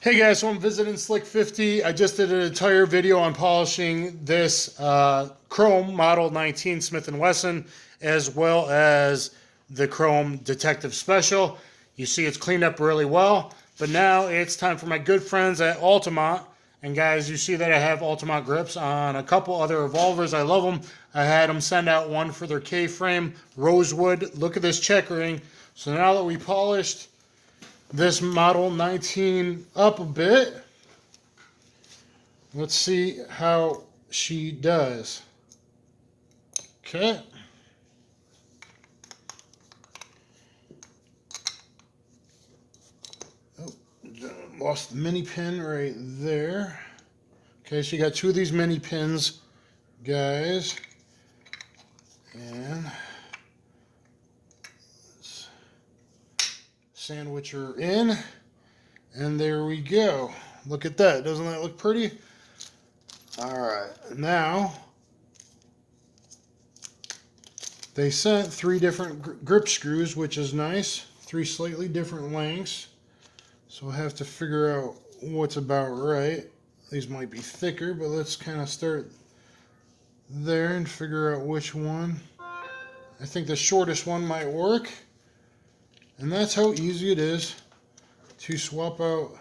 Hey guys, so I'm visiting Slick50. I just did an entire video on polishing this Chrome Model 19 Smith & Wesson, as well as the Chrome Detective Special. You see it's cleaned up really well, but now it's time for my good friends at Altamont. And guys, you see that I have Altamont grips on a couple other revolvers. I love them. I had them send out one for their K-frame Rosewood. Look at this checkering. So now that we polished this Model 19 up a bit, let's see how she does. Okay. Oh, lost the mini pin right there. Okay, so you got two of these mini pins, guys. And sandwich her in, and there we go. Look at that. Doesn't that look pretty? All right, now they sent 3 different grip screws, which is nice. 3 slightly different lengths, so we'll have to figure out what's about right. These might be thicker, but let's kind of start there and figure out which one. I think the shortest one might work. And that's how easy it is to swap out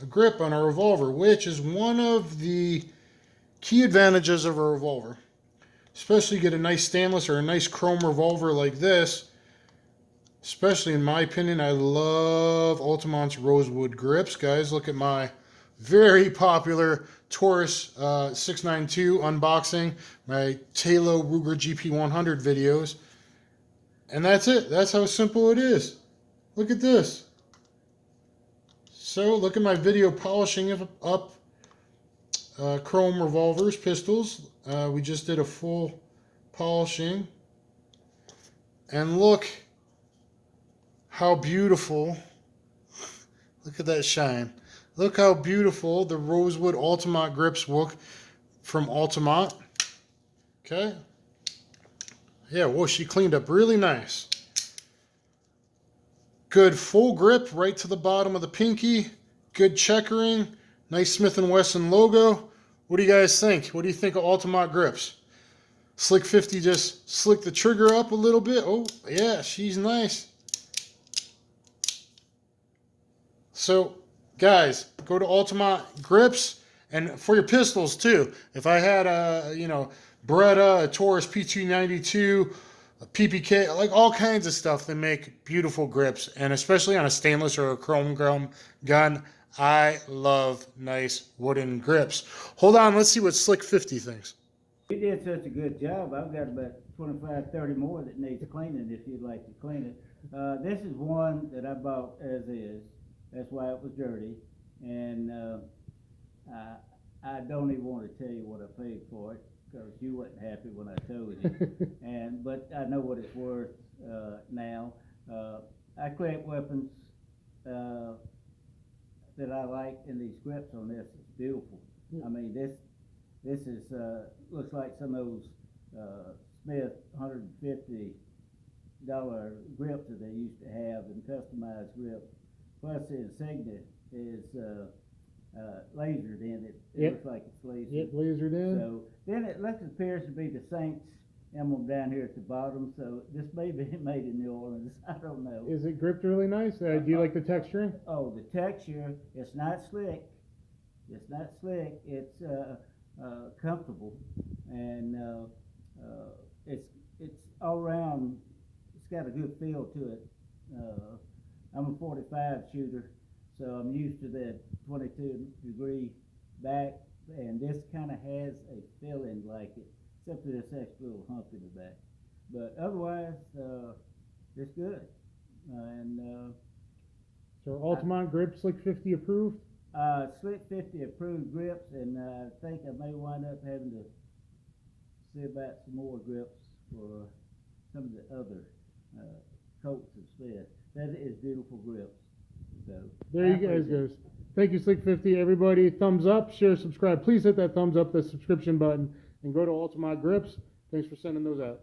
a grip on a revolver, which is one of the key advantages of a revolver. Especially get a nice stainless or a nice chrome revolver like this. Especially in my opinion, I love Altamont's Rosewood grips. Guys, look at my very popular Taurus 692 unboxing, my Talo Ruger GP100 videos. And that's it. That's how simple it is. Look at this. So look at my video polishing up chrome revolvers, pistols. We just did a full polishing. And look how beautiful. Look at that shine. Look how beautiful the Rosewood Altamont grips look from Altamont. Okay. Yeah, whoa, she cleaned up really nice. Good full grip right to the bottom of the pinky. Good checkering. Nice Smith & Wesson logo. What do you guys think? What do you think of Altamont grips? Slick50 just slicked the trigger up a little bit. Oh, yeah, she's nice. So, guys, go to Altamont grips. And for your pistols, too. If I had a, Beretta, a Taurus P292, a PPK, like all kinds of stuff that make beautiful grips, and especially on a stainless or a chrome gun, I love nice wooden grips. Hold on, let's see what Slick50 thinks. You did such a good job. I've got about 25, 30 more that needs cleaning if you'd like to clean it. This is one that I bought as is. That's why it was dirty. And I don't even want to tell you what I paid for it, because you wasn't happy when I told you. But I know what it's worth now. I create weapons that I like, and these grips on this is beautiful. I mean, this is looks like some of those Smith $150 grips that they used to have, and customized grips. Plus the insignia is lasered in it. It looks like it's lasered. Yep, lasered in. So then it appears to be the Saints emblem down here at the bottom. So this may be made in New Orleans. I don't know. Is it gripped really nice? Do you like the texturing? Oh, the texture. It's not slick. It's not slick. It's comfortable, and it's all around. It's got a good feel to it. I'm a 45 shooter, so I'm used to that 22-degree back, and this kind of has a feeling like it, except for this extra little hump in the back. But otherwise, it's good. So Altamont grips, Slick50 approved? Slick50 approved grips, and I think I may wind up having to see about some more grips for some of the other coats of Smith. That is beautiful grips. So there you guys go. Thank you, Slick50. Everybody, thumbs up, share, subscribe. Please hit that thumbs up, the subscription button, and go to Altamont Grips. Thanks for sending those out.